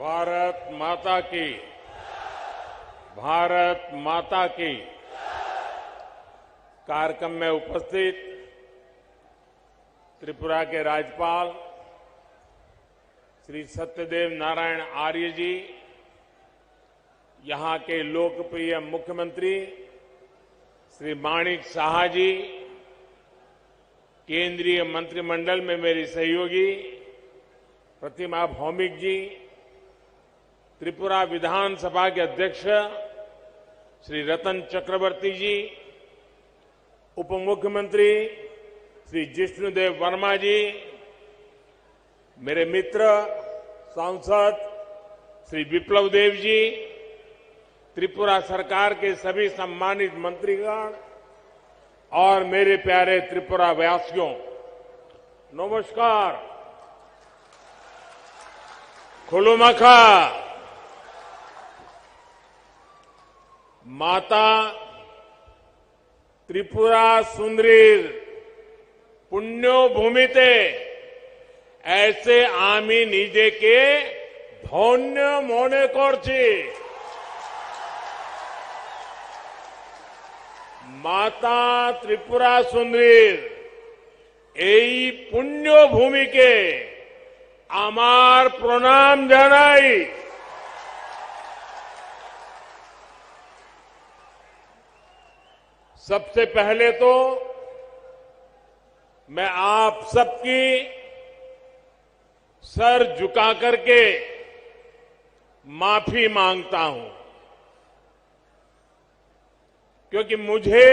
भारत माता की, भारत माता की। कार्यक्रम में उपस्थित त्रिपुरा के राज्यपाल श्री सत्यदेव नारायण आर्य जी, यहां के लोकप्रिय मुख्यमंत्री श्री माणिक साहा जी, केंद्रीय मंत्रिमंडल में मेरी सहयोगी प्रतिमा भौमिक जी, त्रिपुरा विधानसभा के अध्यक्ष श्री रतन चक्रवर्ती जी, उप मुख्यमंत्री श्री जिष्णुदेव वर्मा जी, मेरे मित्र सांसद श्री विप्लव देव जी, त्रिपुरा सरकार के सभी सम्मानित मंत्रीगण और मेरे प्यारे त्रिपुरा वासियों, नमस्कार। खुलुमखा। माता त्रिपुरा सुंदरीर पुण्यो भूमिते ऐसे आमी निजे के धन्य मने करछि। माता त्रिपुरा सुंदरीर এই পুণ্য ভূমিকে আমার প্রণাম জানাই। सबसे पहले तो मैं आप सबकी सर झुका करके माफी मांगता हूं, क्योंकि मुझे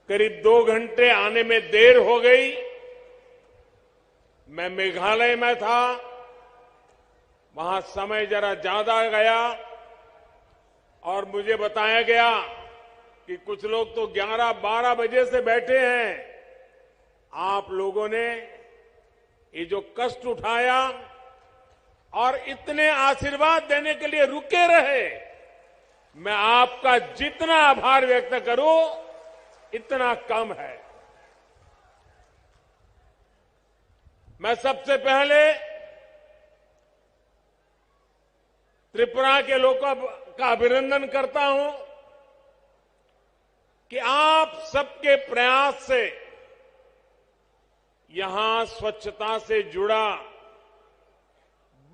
करीब 2 घंटे आने में देर हो गई। मैं मेघालय में था, वहां समय जरा ज्यादा गया और मुझे बताया गया कि कुछ लोग तो 11-12 बजे से बैठे हैं। आप लोगों ने ये जो कष्ट उठाया और इतने आशीर्वाद देने के लिए रुके रहे, मैं आपका जितना आभार व्यक्त करूं इतना कम है। मैं सबसे पहले त्रिपुरा के लोगों का अभिनंदन करता हूं कि आप सबके प्रयास से यहां स्वच्छता से जुड़ा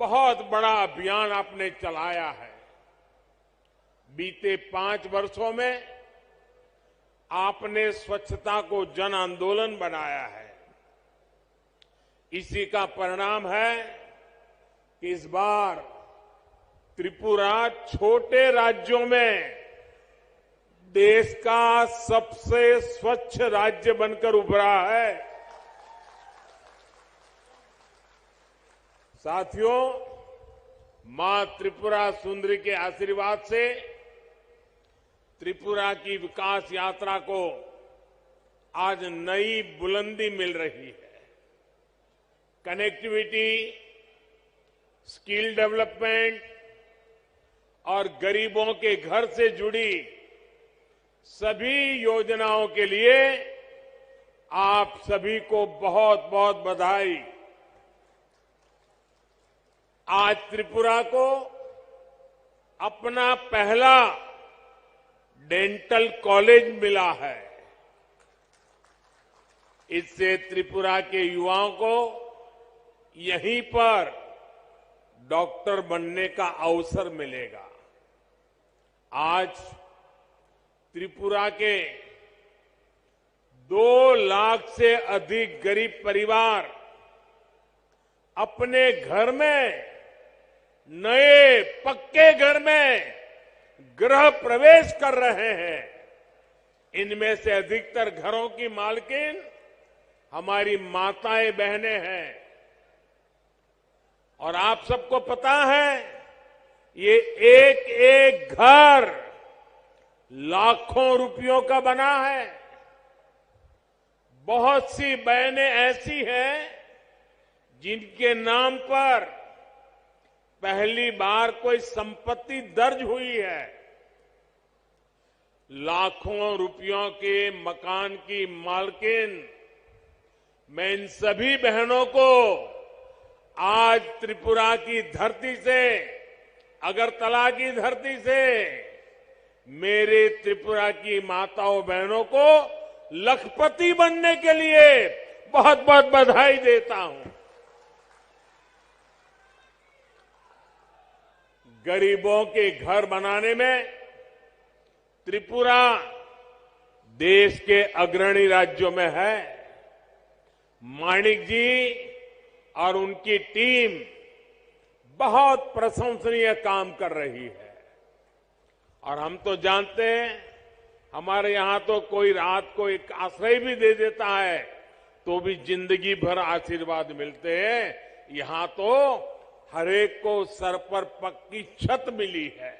बहुत बड़ा अभियान आपने चलाया है। बीते 5 वर्षों में आपने स्वच्छता को जन आंदोलन बनाया है। इसी का परिणाम है कि इस बार त्रिपुरा छोटे राज्यों में देश का सबसे स्वच्छ राज्य बनकर उभरा है। साथियों, मां त्रिपुरा सुंदरी के आशीर्वाद से त्रिपुरा की विकास यात्रा को आज नई बुलंदी मिल रही है। कनेक्टिविटी, स्किल डेवलपमेंट और गरीबों के घर से जुड़ी सभी योजनाओं के लिए आप सभी को बहुत बहुत बधाई। आज त्रिपुरा को अपना पहला डेंटल कॉलेज मिला है। इससे त्रिपुरा के युवाओं को यहीं पर डॉक्टर बनने का अवसर मिलेगा। आज त्रिपुरा के 2 लाख से अधिक गरीब परिवार अपने घर में, नए पक्के घर में गृह प्रवेश कर रहे हैं। इनमें से अधिकतर घरों की मालकिन हमारी माताएं बहनें हैं। और आप सबको पता है, ये एक एक घर लाखों रुपयों का बना है। बहुत सी बहनें ऐसी हैं जिनके नाम पर पहली बार कोई संपत्ति दर्ज हुई है। लाखों रुपयों के मकान की मालकिन मैं इन सभी बहनों को आज त्रिपुरा की धरती से, अगरतला की धरती से मेरे त्रिपुरा की माताओं बहनों को लखपति बनने के लिए बहुत बहुत बधाई देता हूं। गरीबों के घर बनाने में त्रिपुरा देश के अग्रणी राज्यों में है। माणिक जी और उनकी टीम बहुत प्रशंसनीय काम कर रही है। और हम तो जानते हैं, हमारे यहां तो कोई रात को एक आश्रय भी दे देता है तो भी जिंदगी भर आशीर्वाद मिलते हैं। यहां तो हरेक को सर पर पक्की छत मिली है।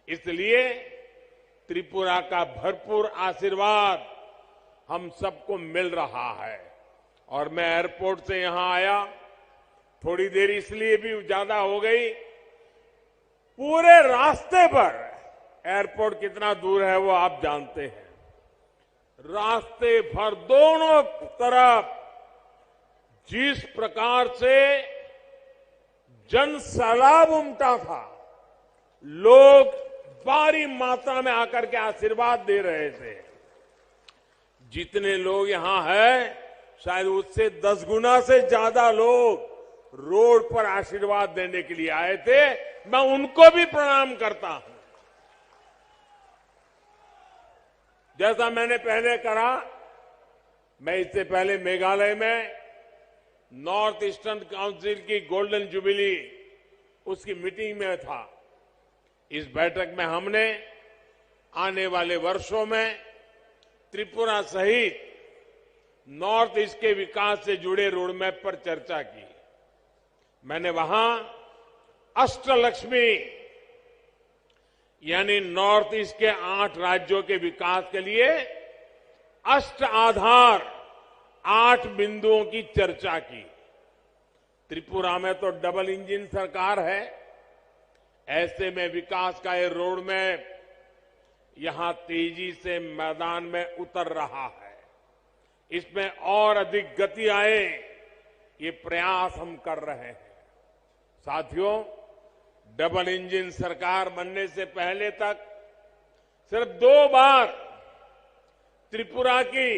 इसलिए त्रिपुरा का भरपूर आशीर्वाद हम सबको मिल रहा है। और मैं एयरपोर्ट से यहां आया, थोड़ी देर इसलिए भी ज्यादा हो गई, पूरे रास्ते पर, एयरपोर्ट कितना दूर है वो आप जानते हैं, रास्ते भर दोनों तरफ जिस प्रकार से जन सैलाब उमटा था, लोग भारी मात्रा में आकर के आशीर्वाद दे रहे थे। जितने लोग यहां हैं, शायद उससे 10 गुना से ज्यादा लोग रोड पर आशीर्वाद देने के लिए आए थे। मैं उनको भी प्रणाम करता हूं। जैसा मैंने पहले कहा, मैं इससे पहले मेघालय में नॉर्थ ईस्टर्न काउंसिल की गोल्डन जुबिली उसकी मीटिंग में था। इस बैठक में हमने आने वाले वर्षों में त्रिपुरा सहित नॉर्थ ईस्ट के विकास से जुड़े रोडमैप पर चर्चा की। मैंने वहां अष्टलक्ष्मी यानी नॉर्थ ईस्ट के 8 राज्यों के विकास के लिए अष्ट आधार 8 बिंदुओं की चर्चा की। त्रिपुरा में तो डबल इंजन सरकार है। ऐसे में विकास का ये रोड मैप यहां तेजी से मैदान में उतर रहा है। इसमें और अधिक गति आए, ये प्रयास हम कर रहे हैं। साथियों, डबल इंजन सरकार बनने से पहले तक सिर्फ 2 बार त्रिपुरा की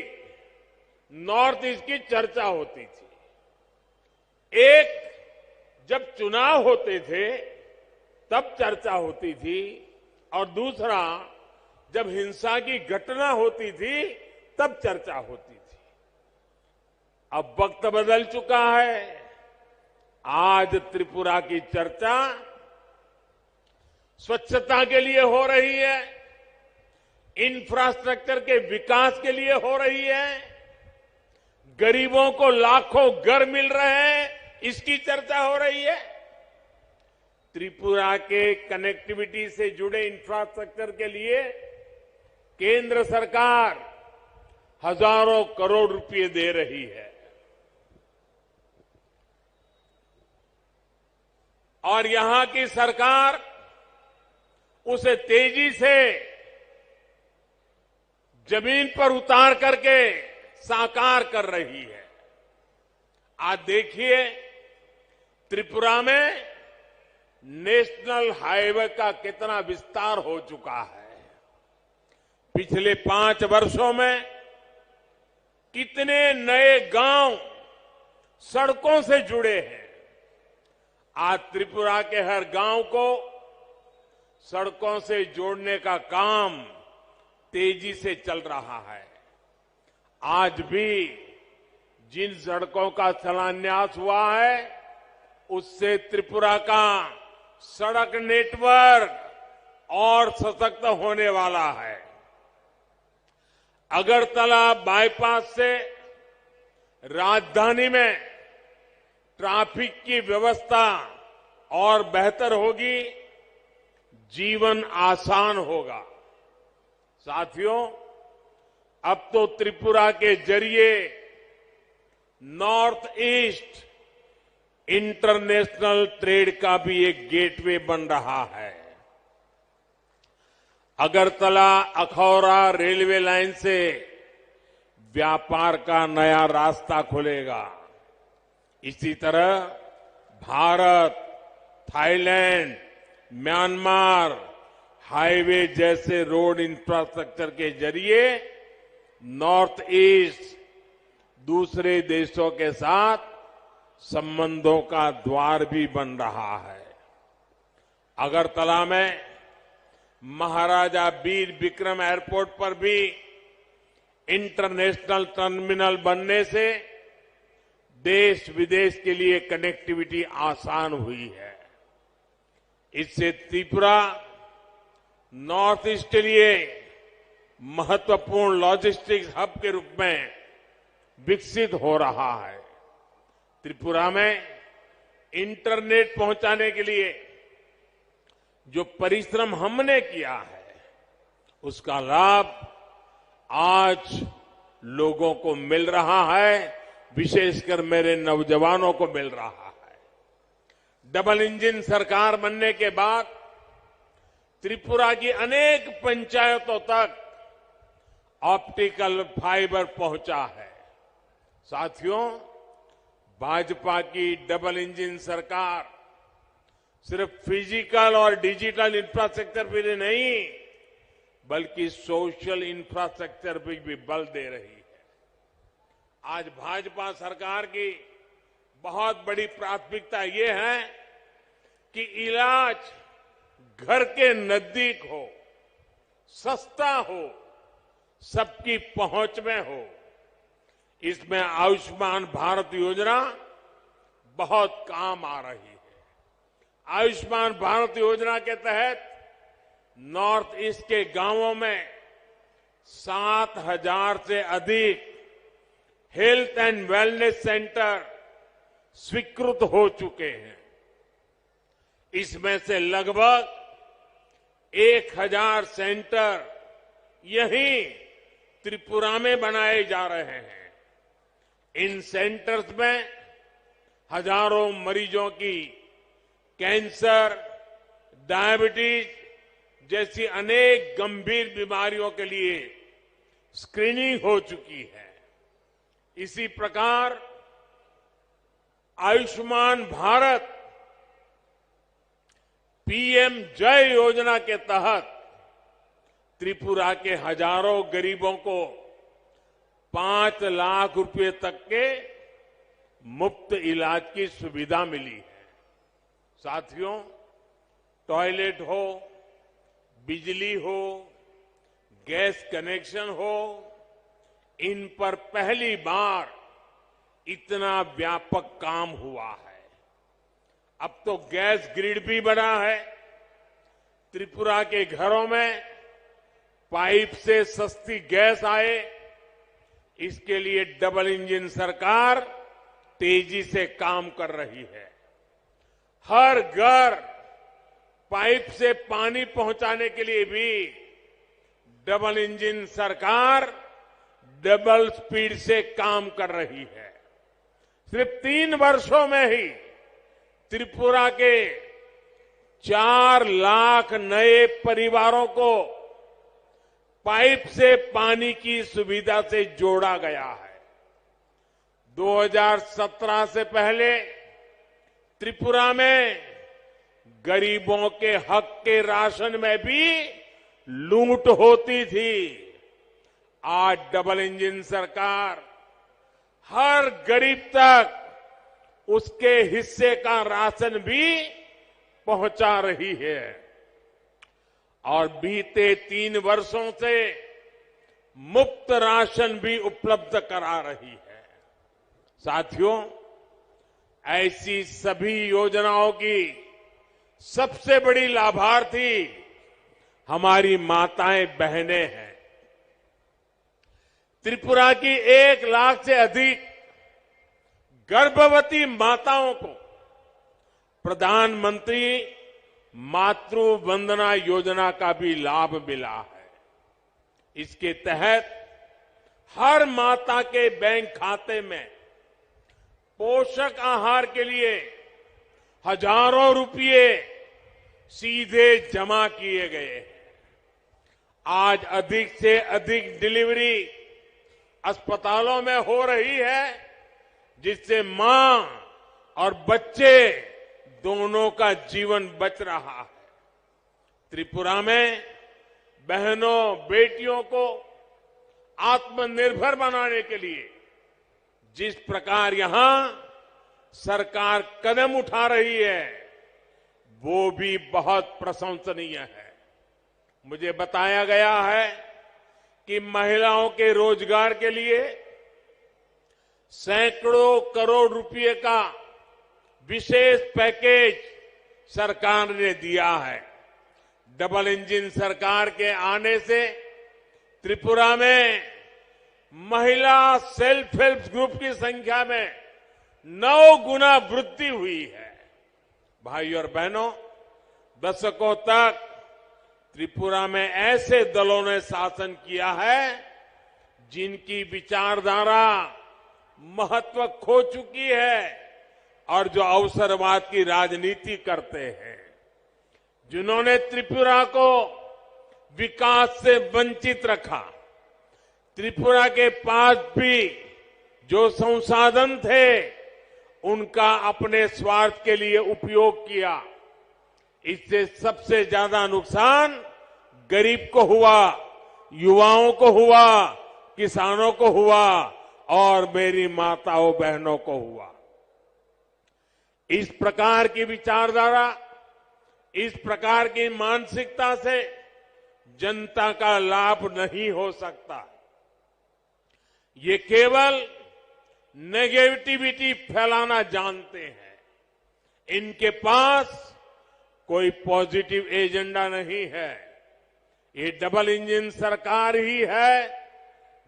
नॉर्थ ईस्ट की चर्चा होती थी। एक जब चुनाव होते थे तब चर्चा होती थी, और दूसरा जब हिंसा की घटना होती थी तब चर्चा होती थी। अब वक्त बदल चुका है। आज त्रिपुरा की चर्चा स्वच्छता के लिए हो रही है, इंफ्रास्ट्रक्चर के विकास के लिए हो रही है, गरीबों को लाखों घर मिल रहे हैं, इसकी चर्चा हो रही है। त्रिपुरा के कनेक्टिविटी से जुड़े इंफ्रास्ट्रक्चर के लिए केंद्र सरकार हजारों करोड़ रुपए दे रही है। और यहां की सरकार उसे तेजी से जमीन पर उतार करके साकार कर रही है। आज देखिए, त्रिपुरा में नेशनल हाईवे का कितना विस्तार हो चुका है। पिछले 5 वर्षों में कितने नए गांव सड़कों से जुड़े हैं। आज त्रिपुरा के हर गांव को सड़कों से जोड़ने का काम तेजी से चल रहा है। आज भी जिन सड़कों का शिलान्यास हुआ है, उससे त्रिपुरा का सड़क नेटवर्क और सशक्त होने वाला है। अगरतला बाईपास से राजधानी में ट्रैफिक की व्यवस्था और बेहतर होगी, जीवन आसान होगा। साथियों, अब तो त्रिपुरा के जरिए नॉर्थ ईस्ट इंटरनेशनल ट्रेड का भी एक गेटवे बन रहा है। अगरतला अखौरा रेलवे लाइन से व्यापार का नया रास्ता खुलेगा। इसी तरह भारत, थाईलैंड, म्यांमार हाईवे जैसे रोड इंफ्रास्ट्रक्चर के जरिए नॉर्थ ईस्ट दूसरे देशों के साथ संबंधों का द्वार भी बन रहा है। अगरतला में महाराजा वीर विक्रम एयरपोर्ट पर भी इंटरनेशनल टर्मिनल बनने से देश विदेश के लिए कनेक्टिविटी आसान हुई है। इससे त्रिपुरा नॉर्थ ईस्ट के लिए महत्वपूर्ण लॉजिस्टिक्स हब के रूप में विकसित हो रहा है। त्रिपुरा में इंटरनेट पहुंचाने के लिए जो परिश्रम हमने किया है, उसका लाभ आज लोगों को मिल रहा है, विशेषकर मेरे नौजवानों को मिल रहा है। डबल इंजन सरकार बनने के बाद त्रिपुरा की अनेक पंचायतों तक ऑप्टिकल फाइबर पहुंचा है। साथियों, भाजपा की डबल इंजन सरकार सिर्फ फिजिकल और डिजिटल इंफ्रास्ट्रक्चर पर नहीं, बल्कि सोशल इंफ्रास्ट्रक्चर पर भी बल दे रही है। आज भाजपा सरकार की बहुत बड़ी प्राथमिकता ये है कि इलाज घर के नजदीक हो, सस्ता हो, सबकी पहुंच में हो। इसमें आयुष्मान भारत योजना बहुत काम आ रही है। आयुष्मान भारत योजना के तहत नॉर्थ ईस्ट के गांवों में 7,000 से अधिक हेल्थ एंड वेलनेस सेंटर स्वीकृत हो चुके हैं। इसमें से लगभग 1,000 सेंटर यहीं त्रिपुरा में बनाए जा रहे हैं। इन सेंटर्स में हजारों मरीजों की कैंसर, डायबिटीज जैसी अनेक गंभीर बीमारियों के लिए स्क्रीनिंग हो चुकी है। इसी प्रकार आयुष्मान भारत पीएम जय योजना के तहत त्रिपुरा के हजारों गरीबों को 5 लाख रुपए तक के मुफ्त इलाज की सुविधा मिली है। साथियों, टॉयलेट हो, बिजली हो, गैस कनेक्शन हो, इन पर पहली बार इतना व्यापक काम हुआ है। अब तो गैस ग्रिड भी बना है। त्रिपुरा के घरों में पाइप से सस्ती गैस आए, इसके लिए डबल इंजन सरकार तेजी से काम कर रही है। हर घर पाइप से पानी पहुंचाने के लिए भी डबल इंजन सरकार डबल स्पीड से काम कर रही है। सिर्फ 3 वर्षों में ही त्रिपुरा के 4 लाख नए परिवारों को पाइप से पानी की सुविधा से जोड़ा गया है। 2017 से पहले त्रिपुरा में गरीबों के हक के राशन में भी लूट होती थी। आज डबल इंजन सरकार हर गरीब तक उसके हिस्से का राशन भी पहुंचा रही है और बीते 3 वर्षों से मुफ्त राशन भी उपलब्ध करा रही है। साथियों, ऐसी सभी योजनाओं की सबसे बड़ी लाभार्थी हमारी माताएं बहनें हैं। त्रिपुरा की 1 लाख से अधिक गर्भवती माताओं को प्रधानमंत्री मातृ वंदना योजना का भी लाभ मिला है। इसके तहत हर माता के बैंक खाते में पोषक आहार के लिए हजारों रुपये सीधे जमा किए गए हैं। आज अधिक से अधिक डिलीवरी अस्पतालों में हो रही है, जिससे मां और बच्चे दोनों का जीवन बच रहा है। त्रिपुरा में बहनों बेटियों को आत्मनिर्भर बनाने के लिए जिस प्रकार यहां सरकार कदम उठा रही है वो भी बहुत प्रशंसनीय है। मुझे बताया गया है कि महिलाओं के रोजगार के लिए सैकड़ों करोड़ रुपए का विशेष पैकेज सरकार ने दिया है। डबल इंजन सरकार के आने से त्रिपुरा में महिला सेल्फ हेल्प ग्रुप की संख्या में 9 गुना वृद्धि हुई है। भाई और बहनों, दशकों तक त्रिपुरा में ऐसे दलों ने शासन किया है जिनकी विचारधारा महत्व खो चुकी है और जो अवसरवाद की राजनीति करते हैं, जिन्होंने त्रिपुरा को विकास से वंचित रखा। त्रिपुरा के पास भी जो संसाधन थे उनका अपने स्वार्थ के लिए उपयोग किया। इससे सबसे ज्यादा नुकसान गरीब को हुआ, युवाओं को हुआ, किसानों को हुआ और मेरी माताओं बहनों को हुआ। इस प्रकार की विचारधारा, इस प्रकार की मानसिकता से जनता का लाभ नहीं हो सकता। ये केवल नेगेटिविटी फैलाना जानते हैं। इनके पास कोई पॉजिटिव एजेंडा नहीं है। ये डबल इंजन सरकार ही है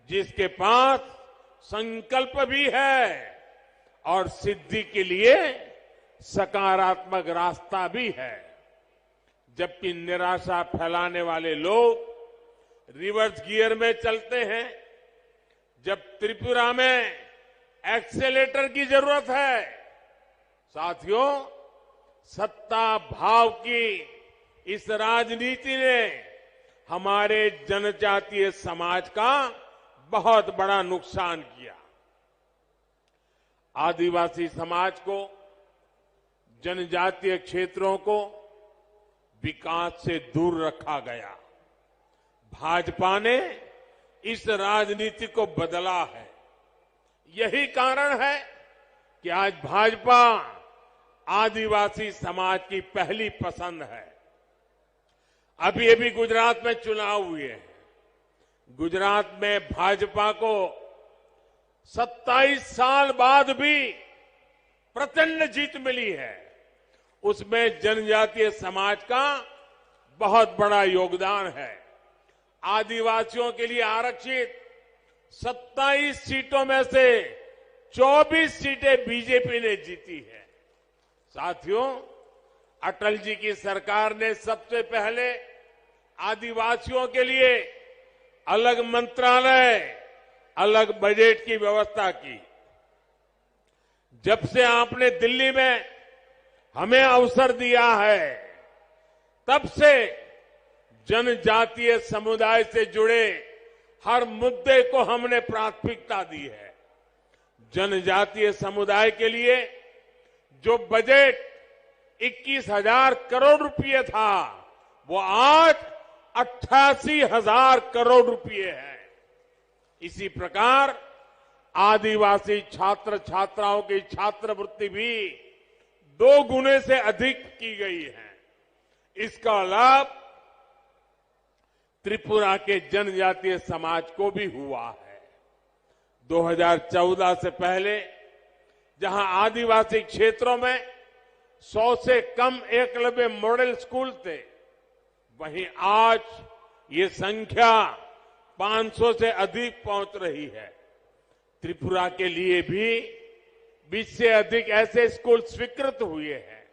जिसके पास संकल्प भी है और सिद्धि के लिए सकारात्मक रास्ता भी है। जबकि निराशा फैलाने वाले लोग रिवर्स गियर में चलते हैं। जब त्रिपुरा में एक्सेलेटर की जरूरत है, साथियों, सत्ता भाव की इस राजनीति ने हमारे जनजातीय समाज का बहुत बड़ा नुकसान किया। आदिवासी समाज को, जनजातीय क्षेत्रों को विकास से दूर रखा गया। भाजपा ने इस राजनीति को बदला है। यही कारण है कि आज भाजपा आदिवासी समाज की पहली पसंद है। अभी अभी गुजरात में चुनाव हुए हैं। गुजरात में भाजपा को 27 साल बाद भी प्रचंड जीत मिली है। उसमें जनजातीय समाज का बहुत बड़ा योगदान है। आदिवासियों के लिए आरक्षित 27 सीटों में से 24 सीटें बीजेपी ने जीती है। साथियों, अटल जी की सरकार ने सबसे पहले आदिवासियों के लिए अलग मंत्रालय, अलग बजट की व्यवस्था की। जब से आपने दिल्ली में हमें अवसर दिया है, तब से जनजातीय समुदाय से जुड़े हर मुद्दे को हमने प्राथमिकता दी है। जनजातीय समुदाय के लिए जो बजट 21,000 करोड़ रुपए था, वो आज 88,000 करोड़ रुपए है। इसी प्रकार आदिवासी छात्र छात्राओं की छात्रवृत्ति भी 2 गुने से अधिक की गई है। इसका लाभ त्रिपुरा के जनजातीय समाज को भी हुआ है। 2014 से पहले जहां आदिवासी क्षेत्रों में 100 से कम एकलव्य मॉडल स्कूल थे, वहीं आज ये संख्या 500 से अधिक पहुंच रही है। त्रिपुरा के लिए भी 20 से अधिक ऐसे स्कूल स्वीकृत हुए हैं।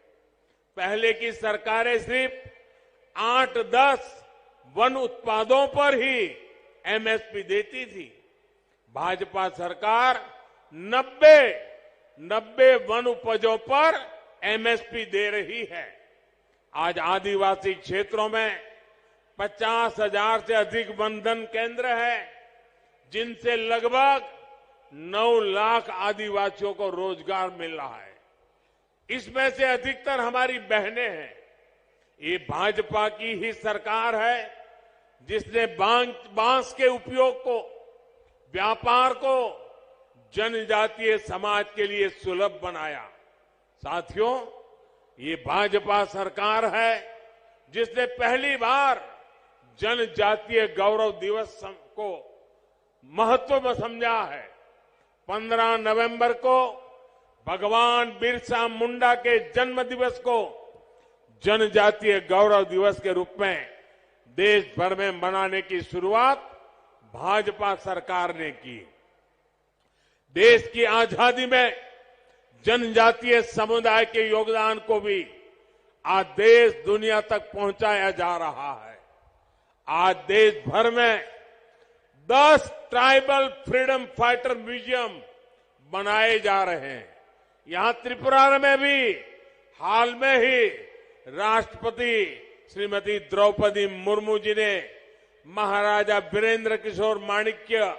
पहले की सरकारें सिर्फ 8-10 वन उत्पादों पर ही एमएसपी देती थी। भाजपा सरकार 90 वन उपजों पर एमएसपी दे रही है। आज आदिवासी क्षेत्रों में 50,000 से अधिक वनधन केंद्र है, जिनसे लगभग 9 लाख आदिवासियों को रोजगार मिल रहा है। इसमें से अधिकतर हमारी बहनें हैं। ये भाजपा की ही सरकार है जिसने बांस के उपयोग को, व्यापार को जनजातीय समाज के लिए सुलभ बनाया। साथियों, ये भाजपा सरकार है जिसने पहली बार जनजातीय गौरव दिवस को महत्व में समझा है। 15 नवंबर को भगवान बिरसा मुंडा के जन्म दिवस को जनजातीय गौरव दिवस के रूप में देश भर में मनाने की शुरुआत भाजपा सरकार ने की। देश की आजादी में जनजातीय समुदाय के योगदान को भी आज देश दुनिया तक पहुंचाया जा रहा है। आज देश भर में 10 ट्राइबल फ्रीडम फाइटर म्यूजियम बनाए जा रहे हैं। यहां त्रिपुरा में भी हाल में ही राष्ट्रपति श्रीमती द्रौपदी मुर्मू जी ने महाराजा वीरेंद्र किशोर माणिक्य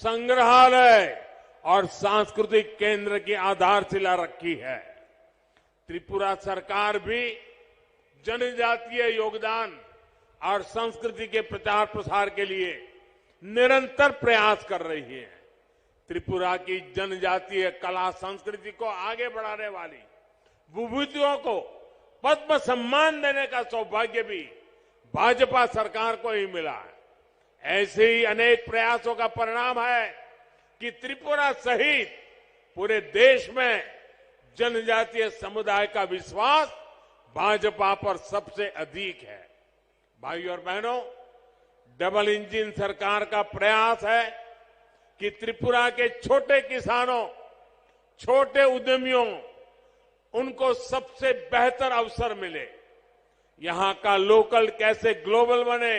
संग्रहालय और सांस्कृतिक केंद्र की आधारशिला रखी है। त्रिपुरा सरकार भी जनजातीय योगदान और संस्कृति के प्रचार प्रसार के लिए निरंतर प्रयास कर रही है। त्रिपुरा की जनजातीय कला संस्कृति को आगे बढ़ाने वाली विभूतियों को पद्म सम्मान देने का सौभाग्य भी भाजपा सरकार को ही मिला है। ऐसे ही अनेक प्रयासों का परिणाम है कि त्रिपुरा सहित पूरे देश में जनजातीय समुदाय का विश्वास भाजपा पर सबसे अधिक है। भाइयों और बहनों, डबल इंजन सरकार का प्रयास है कि त्रिपुरा के छोटे किसानों, छोटे उद्यमियों, उनको सबसे बेहतर अवसर मिले। यहां का लोकल कैसे ग्लोबल बने,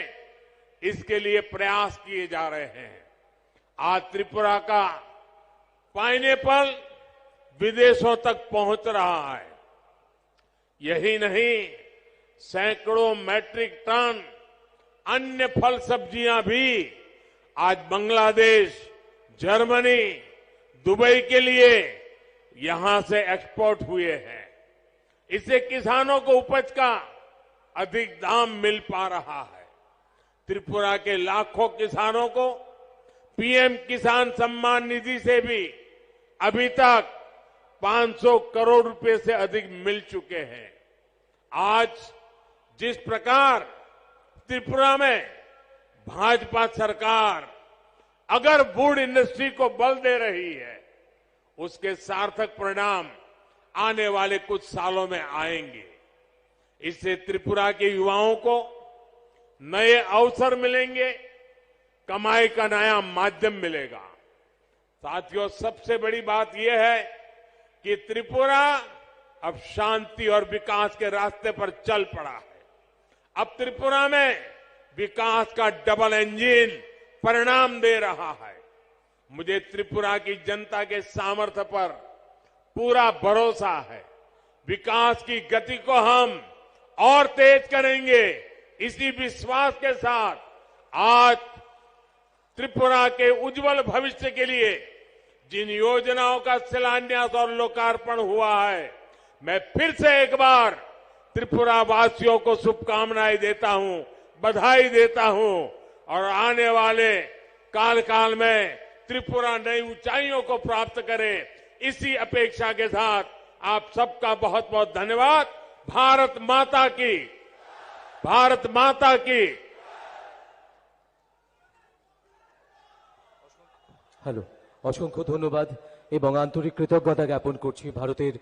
इसके लिए प्रयास किए जा रहे हैं। आज त्रिपुरा का पाइनएप्पल विदेशों तक पहुंच रहा है। यही नहीं, सैकड़ों मैट्रिक टन अन्य फल सब्जियां भी आज बांग्लादेश, जर्मनी, दुबई के लिए यहां से एक्सपोर्ट हुए हैं। इससे किसानों को उपज का अधिक दाम मिल पा रहा है। त्रिपुरा के लाखों किसानों को पीएम किसान सम्मान निधि से भी अभी तक 500 करोड़ रुपए से अधिक मिल चुके हैं। आज जिस प्रकार त्रिपुरा में भाजपा सरकार अगर वुड इंडस्ट्री को बल दे रही है, उसके सार्थक परिणाम आने वाले कुछ सालों में आएंगे। इससे त्रिपुरा के युवाओं को नए अवसर मिलेंगे, कमाई का नया माध्यम मिलेगा। साथियों, सबसे बड़ी बात यह है कि त्रिपुरा अब शांति और विकास के रास्ते पर चल पड़ा है। अब त्रिपुरा में विकास का डबल इंजन परिणाम दे रहा है। मुझे त्रिपुरा की जनता के सामर्थ्य पर पूरा भरोसा है। विकास की गति को हम और तेज करेंगे। इसी विश्वास के साथ आज त्रिपुरा के उज्जवल भविष्य के लिए जिन योजनाओं का शिलान्यास और लोकार्पण हुआ है, मैं फिर से एक बार त्रिपुरा वासियों को शुभकामनाएं देता हूं, बधाई देता हूं और आने वाले काल में त्रिपुरा नई ऊंचाइयों को प्राप्त करे, इसी अपेक्षा के साथ आप सबका बहुत बहुत धन्यवाद। भारत माता की, भारत माता की। হ্যালো, অসংখ্য ধন্যবাদ এবং আন্তরিক কৃতজ্ঞতা জ্ঞাপন করছি ভারতের